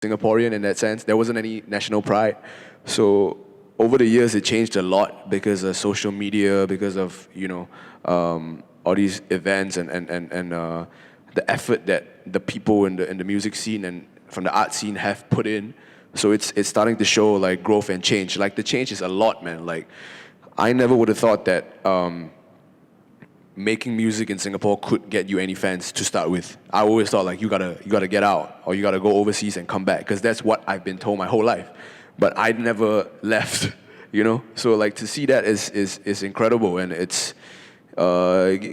Singaporean in that sense. There wasn't any national pride. So over the years, it changed a lot because of social media, because of all these events and the effort that the people in the music scene and from the art scene have put in. So it's starting to show like growth and change. Like the change is a lot, man. Like I never would have thought that making music in Singapore could get you any fans to start with. I always thought like you gotta get out or you gotta go overseas and come back because that's what I've been told my whole life. But I never left, you know. So like to see that is incredible and it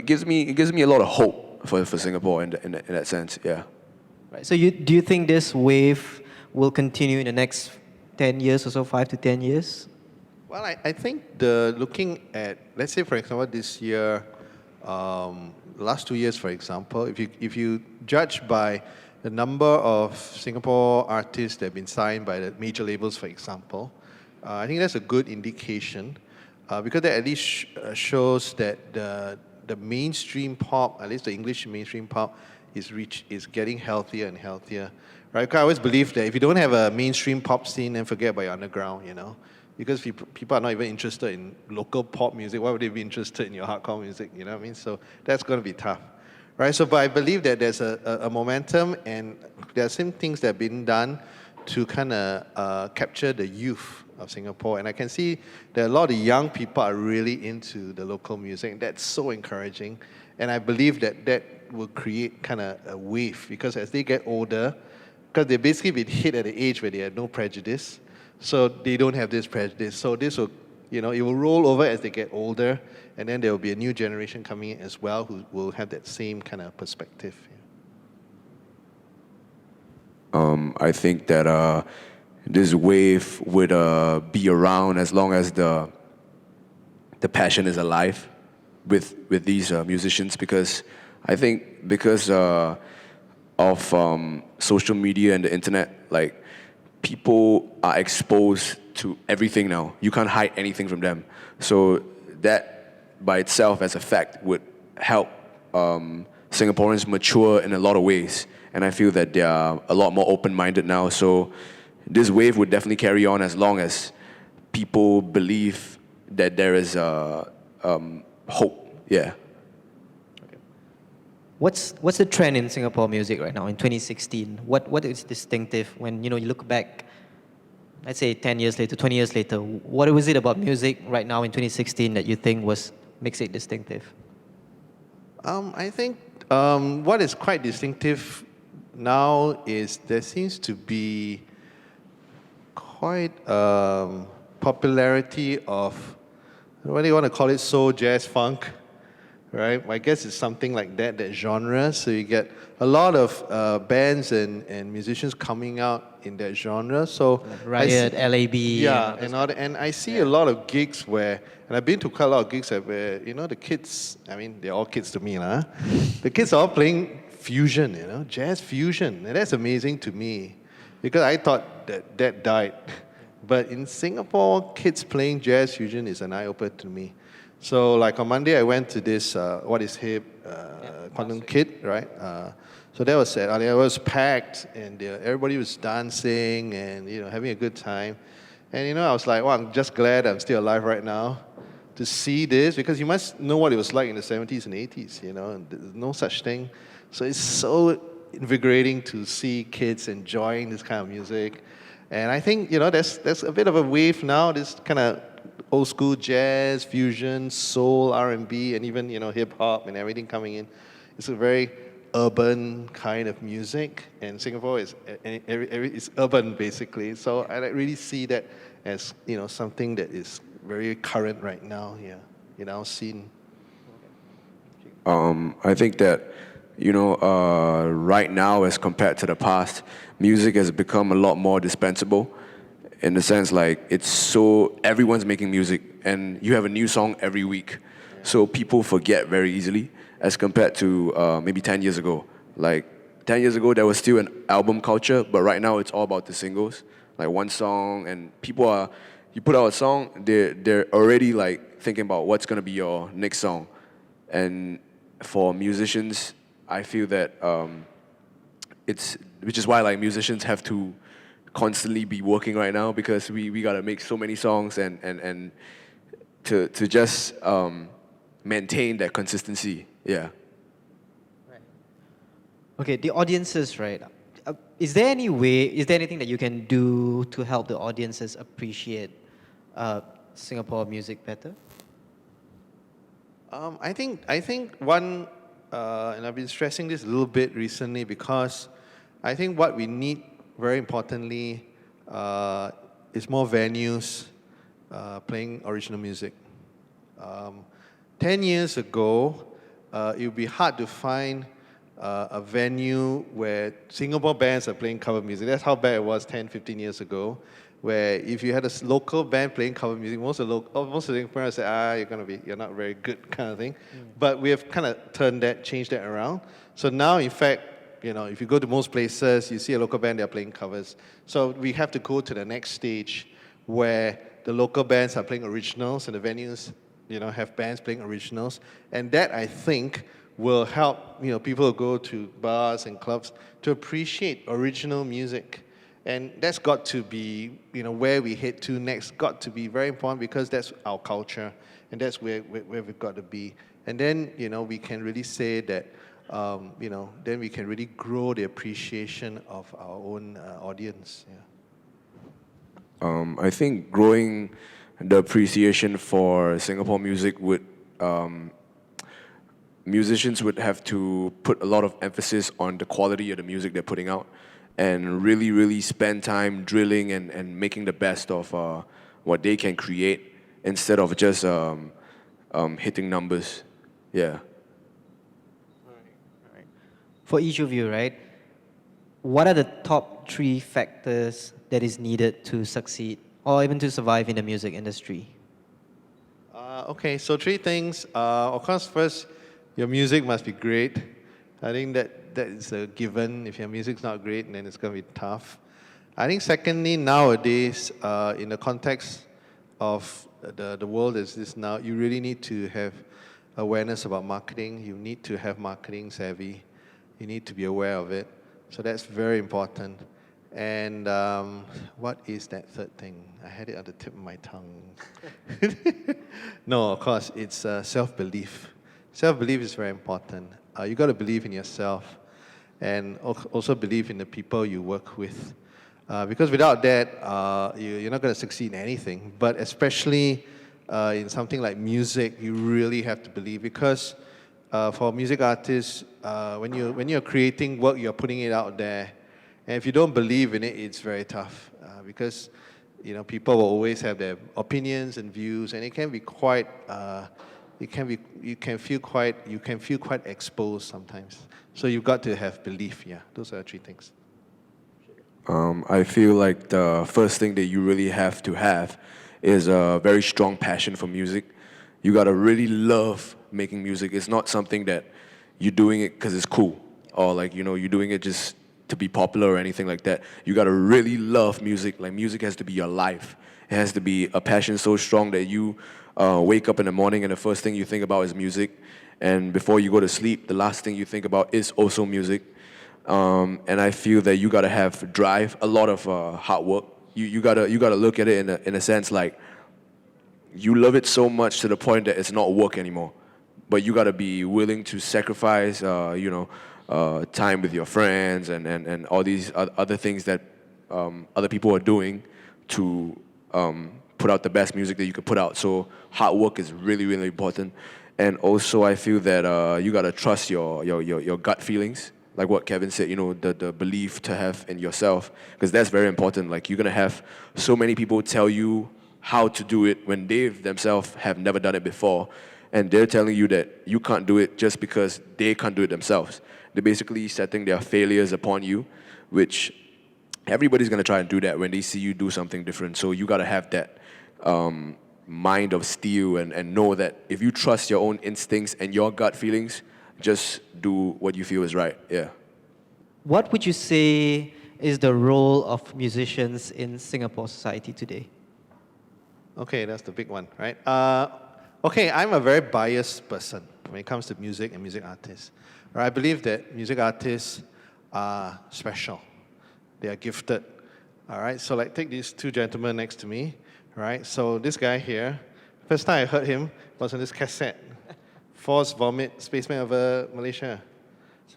gives me a lot of hope for Singapore in that sense. Yeah. Right. So do you think this wave will continue in the next 10 years or so, 5 to 10 years? Well, I think looking at, let's say, for example, this year, last 2 years, for example, if you judge by the number of Singapore artists that have been signed by the major labels, for example, I think that's a good indication because that at least shows that the mainstream pop, at least the English mainstream pop, is getting healthier and healthier. Right? Because I always believe that if you don't have a mainstream pop scene, then forget about your underground, you know. Because people are not even interested in local pop music, why would they be interested in your hardcore music? You know what I mean? So that's going to be tough, right? So, but I believe that there's a momentum, and there are some things that have been done to kind of capture the youth of Singapore. And I can see that a lot of young people are really into the local music, and that's so encouraging. And I believe that will create kind of a wave, because as they get older, because they've basically been hit at the age where they had no prejudice, so they don't have this prejudice. So this will, it will roll over as they get older, and then there will be a new generation coming in as well who will have that same kind of perspective. I think that this wave would be around as long as the passion is alive with these musicians, because I think because of social media and the internet, like, people are exposed to everything now. You can't hide anything from them. So that by itself as a fact would help Singaporeans mature in a lot of ways. And I feel that they are a lot more open-minded now. So this wave would definitely carry on as long as people believe that there is hope. Yeah. What's the trend in Singapore music right now in 2016? What is distinctive when you look back, let's say 10 years later, 20 years later? What was it about music right now in 2016 that you think makes it distinctive? I think what is quite distinctive now is there seems to be quite popularity of, what do you want to call it, soul, jazz, funk. Right, I guess it's something like that genre. So you get a lot of bands and musicians coming out in that genre. So Riot, LAB, yeah, and I see a lot of gigs where, and I've been to quite a lot of gigs where the kids, I mean, they're all kids to me, huh? The kids are all playing fusion, jazz fusion, and that's amazing to me because I thought that died. But in Singapore, kids playing jazz fusion is an eye-opener to me. So like on Monday, I went to this What Is Hip Quantum Kid, right? So that was it. It was packed, and everybody was dancing and having a good time. And I was like, well, I'm just glad I'm still alive right now to see this, because you must know what it was like in the 70s and 80s. And there's no such thing. So it's so invigorating to see kids enjoying this kind of music. And I think there's a bit of a wave now. This kind of old school jazz, fusion, soul, R&B, and even hip hop and everything coming in. It's a very urban kind of music, and Singapore is urban basically. So I really see that as something that is very current right now here in our scene. I think that right now as compared to the past, music has become a lot more dispensable. In the sense, like, everyone's making music, and you have a new song every week. So people forget very easily as compared to maybe 10 years ago. Like, 10 years ago, there was still an album culture, but right now it's all about the singles. Like, one song, and you put out a song, they're already, like, thinking about what's going to be your next song. And for musicians, I feel that which is why, like, musicians have to constantly be working right now because we gotta make so many songs and to just maintain that consistency. Yeah. Okay, the audiences, right? Is there anything that you can do to help the audiences appreciate Singapore music better? I think one, and I've been stressing this a little bit recently because I think what we need very importantly is more venues playing original music. 10 years ago, it would be hard to find a venue where Singapore bands are playing cover music. That's how bad it was 10, 15 years ago, where if you had a local band playing cover music, most of the Singaporeans would say, you're not very good kind of thing. But we have kind of changed that around. So now, in fact, if you go to most places, you see a local band, they're playing covers. So we have to go to the next stage where the local bands are playing originals and the venues, have bands playing originals. And that, I think, will help, people who go to bars and clubs to appreciate original music. And that's got to be, where we head to next, got to be very important because that's our culture and that's where we've got to be. And then, we can really say that, then we can really grow the appreciation of our own audience. Yeah. I think growing the appreciation for Singapore music would musicians would have to put a lot of emphasis on the quality of the music they're putting out and really, really spend time drilling and making the best of what they can create instead of just hitting numbers. Yeah. All right. For each of you, right, what are the top 3 factors that is needed to succeed or even to survive in the music industry? Okay, so 3 things. Of course, first, your music must be great. I think that is a given. If your music's not great, then it's going to be tough. I think secondly, nowadays, in the context of the world as this now, you really need to have awareness about marketing. You need to have marketing savvy. You need to be aware of it. So that's very important. And what is that third thing? I had it at the tip of my tongue. No, of course, it's self-belief. Self-belief is very important. You got to believe in yourself and also believe in the people you work with. Because without that, you're not going to succeed in anything. But especially in something like music, you really have to believe. Because for music artists, when you're creating work, you're putting it out there. And if you don't believe in it, it's very tough. Because people will always have their opinions and views, and it can be quite. You can feel quite exposed sometimes. So you've got to have belief. Yeah, those are the 3 things. I feel like the first thing that you really have to have is a very strong passion for music. You gotta really love making music. It's not something that you're doing it because it's cool or you're doing it just to be popular or anything like that. You gotta really love music. Like music has to be your life. It has to be a passion so strong that you wake up in the morning and the first thing you think about is music. And before you go to sleep, the last thing you think about is also music. And I feel that you gotta have drive, a lot of hard work. You gotta look at it in a sense like you love it so much to the point that it's not work anymore. But you gotta be willing to sacrifice, time with your friends and all these other things that other people are doing to put out the best music that you could put out. So hard work is really, really important. And also I feel that you gotta trust your gut feelings. Like what Kevin said, the belief to have in yourself, because that's very important. Like you're gonna have so many people tell you how to do it when they themselves have never done it before, and they're telling you that you can't do it just because they can't do it themselves. They're basically setting their failures upon you, which everybody's gonna try and do that when they see you do something different. So you gotta have that mind of steel and know that if you trust your own instincts and your gut feelings, just do what you feel is right. Yeah. What would you say is the role of musicians in Singapore society today? Okay, that's the big one, right? Okay, I'm a very biased person when it comes to music and music artists. I believe that music artists are special. They are gifted. All right, so like take these two gentlemen next to me. All right, so this guy here, first time I heard him was on this cassette, Force Vomit, Spaceman over Malaysia.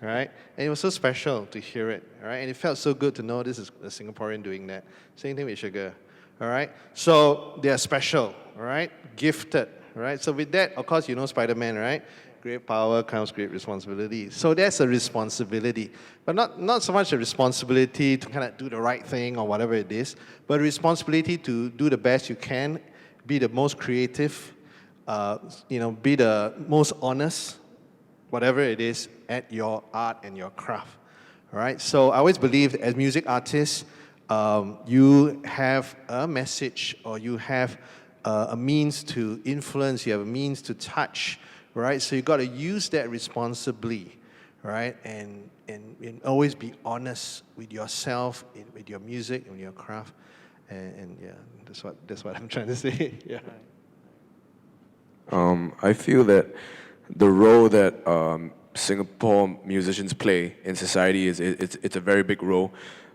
All right, and it was so special to hear it. All right, and it felt so good to know this is a Singaporean doing that. Same thing with Sugar. All right, so they are special. All right, gifted. All right, so with that, of course, you know Spider-Man, right? Great power comes great responsibility. So that's a responsibility, but not so much a responsibility to kind of do the right thing or whatever it is, but a responsibility to do the best you can, be the most creative, be the most honest, whatever it is, at your art and your craft. All right. So I always believe as music artists, you have a message or you have a means to influence. You have a means to touch. Right, so you got to use that responsibly, right, and always be honest with yourself, with your music, and your craft, and yeah, that's what I'm trying to say. Yeah. I feel that the role that Singapore musicians play in society it's a very big role,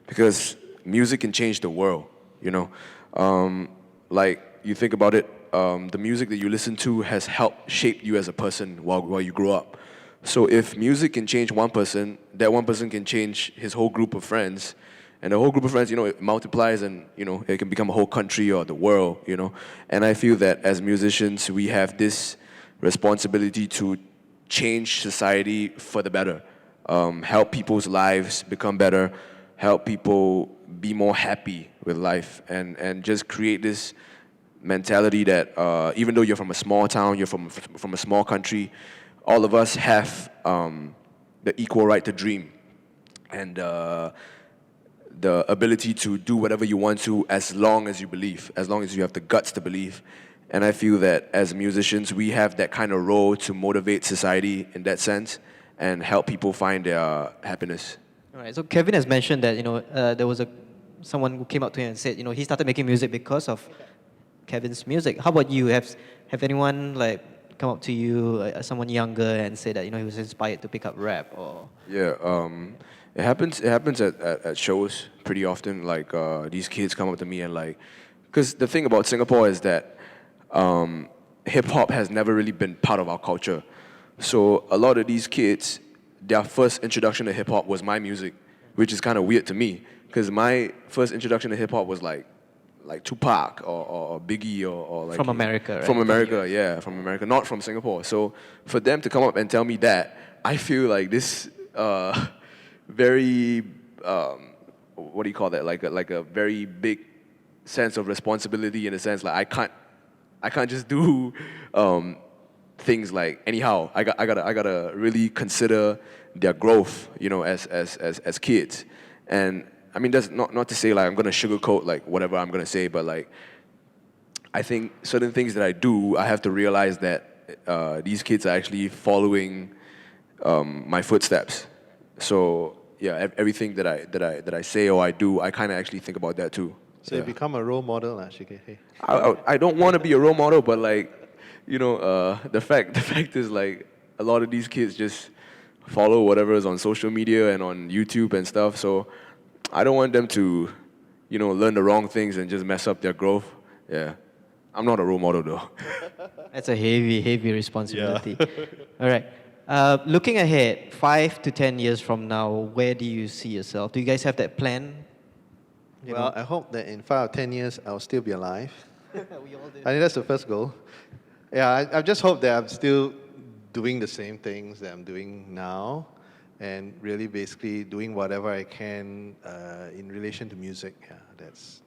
because music can change the world. You know, like you think about it. The music that you listen to has helped shape you as a person while you grow up. So if music can change one person, that one person can change his whole group of friends. And the whole group of friends, you know, it multiplies and, you know, it can become a whole country or the world, you know. And I feel that as musicians, we have this responsibility to change society for the better, help people's lives become better, help people be more happy with life, and just create this mentality that even though you're from a small town, you're from a small country, all of us have the equal right to dream and the ability to do whatever you want to, as long as you believe, as long as you have the guts to believe. And I feel that as musicians, we have that kind of role to motivate society in that sense and help people find their happiness. All right. So Kevin has mentioned that there was someone who came up to him and said he started making music because of Kevin's music. How about you? Have anyone like come up to you, someone younger, and say that he was inspired to pick up rap or? Yeah, it happens. It happens at shows pretty often. Like these kids come up to me and like, because the thing about Singapore is that hip hop has never really been part of our culture. So a lot of these kids, their first introduction to hip hop was my music, which is kind of weird to me, because my first introduction to hip hop was like Tupac or Biggie or like from America, right? From America, yeah, from America, not from Singapore. So for them to come up and tell me that, I feel like this very what do you call that? Like a very big sense of responsibility, in a sense. Like I can't just do things like anyhow. I gotta really consider their growth, as kids. And I mean, that's not to say like I'm gonna sugarcoat like whatever I'm gonna say, but like I think certain things that I do, I have to realize that these kids are actually following my footsteps. So yeah, everything that I say or I do, I kind of actually think about that too. So you become a role model, Shige. Hey. I don't want to be a role model, but like, the fact is like a lot of these kids just follow whatever is on social media and on YouTube and stuff. So I don't want them to, learn the wrong things and just mess up their growth. Yeah. I'm not a role model though. That's a heavy responsibility. Yeah. All right. Looking ahead, 5 to 10 years from now, where do you see yourself? Do you guys have that plan? Well, I hope that in 5 or 10 years, I'll still be alive. We all do. I think that's the first goal. Yeah, I just hope that I'm still doing the same things that I'm doing now, and really basically doing whatever I can in relation to music. Yeah,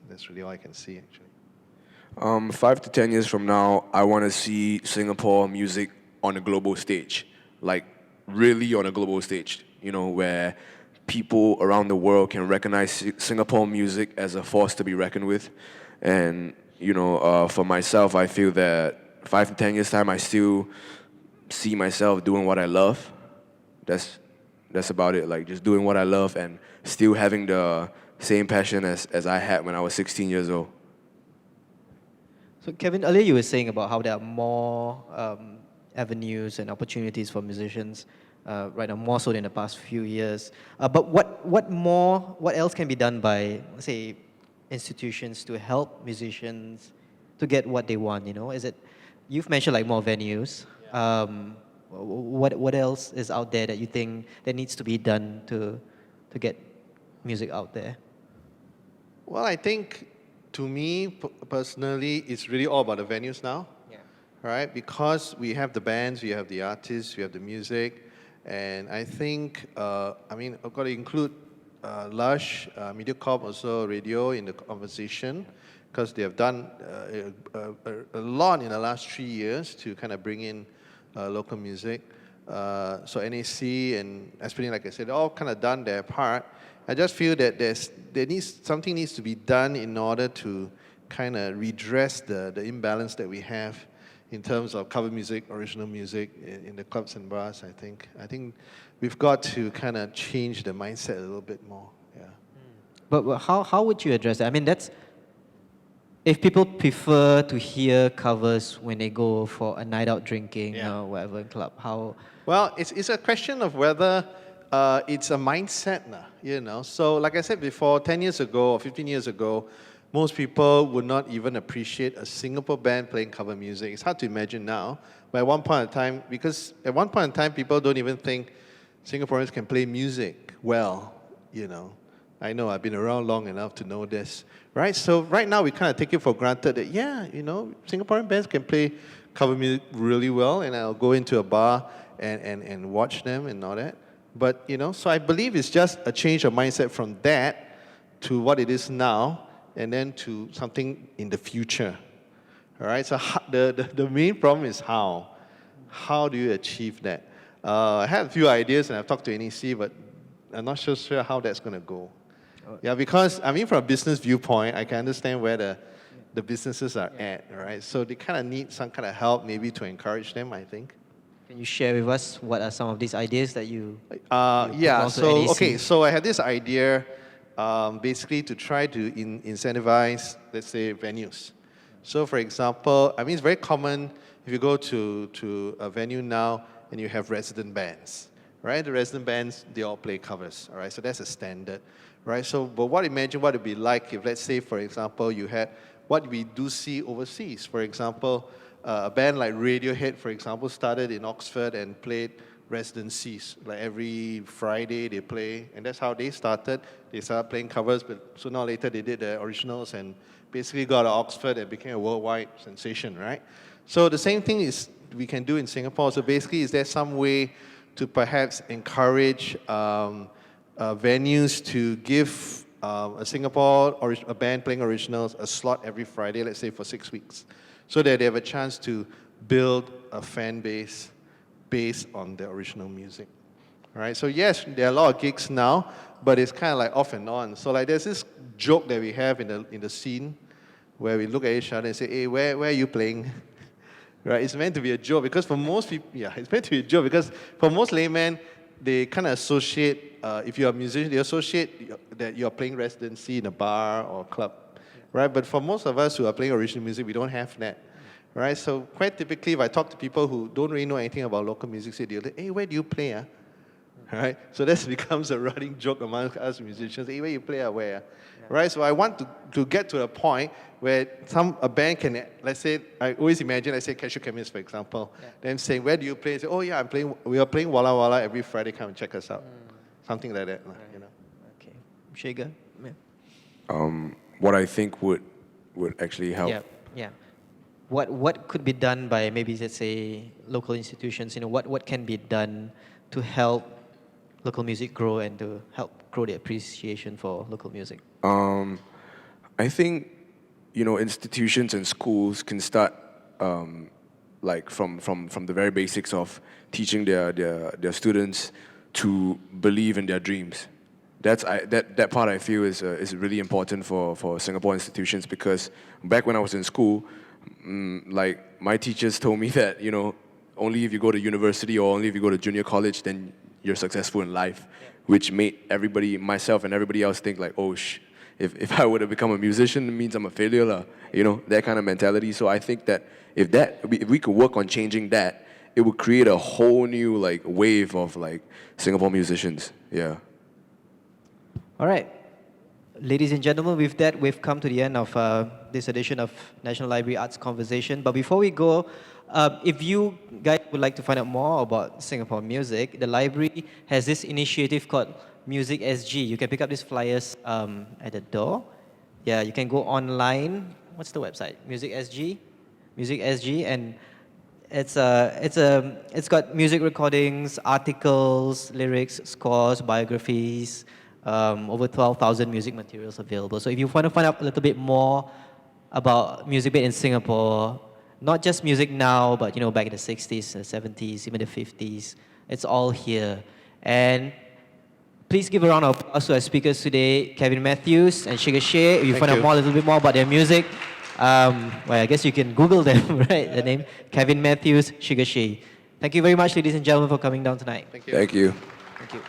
that's really all I can see, actually. 5 to 10 years from now, I want to see Singapore music on a global stage, like really on a global stage, where people around the world can recognize Singapore music as a force to be reckoned with. And, for myself, I feel that 5 to 10 years time, I still see myself doing what I love. That's about it, like just doing what I love and still having the same passion as I had when I was 16 years old. So Kevin, earlier you were saying about how there are more avenues and opportunities for musicians right now, more so than the past few years. But what else can be done by, let's say, institutions to help musicians to get what they want? You know, is it? You've mentioned like more venues. What else is out there that you think that needs to be done to get music out there? Well, I think to me personally, it's really all about the venues now. Yeah. Right? Because we have the bands, we have the artists, we have the music, and I think, I've got to include Lush, MediaCorp, also radio in the conversation, because they have done a lot in the last 3 years to kind of bring in local music. So NAC and Esplanade, like I said, all kind of done their part. I just feel that something needs to be done in order to kind of redress the imbalance that we have in terms of cover music, original music in the clubs and bars. I think we've got to kind of change the mindset a little bit more. Yeah. But how would you address that? I mean, that's if people prefer to hear covers when they go for a night out drinking or whatever in club. How? Well, it's a question of whether it's a mindset now, you know. So like I said before, 10 years ago or 15 years ago, most people would not even appreciate a Singapore band playing cover music. It's hard to imagine now, but at one point in time, because at one point in time, people don't even think Singaporeans can play music well, you know. I know, I've been around long enough to know this, right? So right now, we kind of take it for granted that, Singaporean bands can play cover music really well, and I'll go into a bar and watch them and all that. But, so I believe it's just a change of mindset from that to what it is now, and then to something in the future. All right, so the main problem is how. How do you achieve that? I have a few ideas, and I've talked to NEC, but I'm not so sure how that's going to go. Yeah, because, from a business viewpoint, I can understand where the businesses are at, right? So they kind of need some kind of help maybe to encourage them, I think. Can you share with us what are some of these ideas that you so I had this idea basically to try to incentivize, let's say, venues. So for example, it's very common if you go to a venue now and you have resident bands, right? The resident bands, they all play covers, all right? So that's a standard, right? So, but imagine what it would be like if, let's say, for example, you had what we do see overseas. For example, a band like Radiohead, for example, started in Oxford and played residencies. Like every Friday they play, and that's how they started. They started playing covers, but sooner or later they did the originals and basically got to Oxford and became a worldwide sensation, right? So the same thing is we can do in Singapore. So basically, is there some way to perhaps encourage venues to give a a band playing originals a slot every Friday, let's say for 6 weeks, so that they have a chance to build a fan base based on the original music. All right, so yes, there are a lot of gigs now, but it's kind of like off and on. So like there's this joke that we have in the scene where we look at each other and say, hey, where are you playing? Right, it's meant to be a joke because for most people, it's meant to be a joke because for most laymen, they kind of associate, if you're a musician, they associate that you're playing residency in a bar or club. Right, but for most of us who are playing original music, we don't have that. Right, so quite typically, if I talk to people who don't really know anything about local music, they'll say, hey, where do you play? Right, so that becomes a running joke among us musicians. Hey, where you play? Where? Yeah. Right, so I want to get to a point where a band can, let's say, I always imagine, let's say Cashew Chemist, for example, them saying, where do you play? Say, oh yeah, we are playing Walla Walla every Friday, come and check us out. Something like that, you know. Okay, Shager? What I think would actually help. Yeah. What could be done by maybe, let's say, local institutions? What can be done to help local music grow and to help grow the appreciation for local music? I think, institutions and schools can start like from the very basics of teaching their students to believe in their dreams. That part I feel is really important for Singapore institutions, because back when I was in school, like my teachers told me that only if you go to university or only if you go to junior college then you're successful in life, which made myself and everybody else think like, if I were to become a musician, it means I'm a failure, that kind of mentality. So I think that if we could work on changing that, it would create a whole new like wave of like Singapore musicians. Yeah. All right. Ladies and gentlemen, with that, we've come to the end of this edition of National Library Arts Conversation. But before we go, if you guys would like to find out more about Singapore music, the library has this initiative called Music SG. You can pick up these flyers at the door. Yeah, you can go online. What's the website? Music SG? Music SG, and it's got music recordings, articles, lyrics, scores, biographies, over 12,000 music materials available. So if you want to find out a little bit more about music made in Singapore, not just music now, but back in the 60s, the 70s, even the 50s, it's all here. And please give a round of applause to our speakers today, Kevin Matthews and Sugar Shea. If you find out a little bit more about their music, well, I guess you can Google them, right? The name, Kevin Matthews, Sugar Shea. Thank you very much, ladies and gentlemen, for coming down tonight. Thank you. Thank you. Thank you.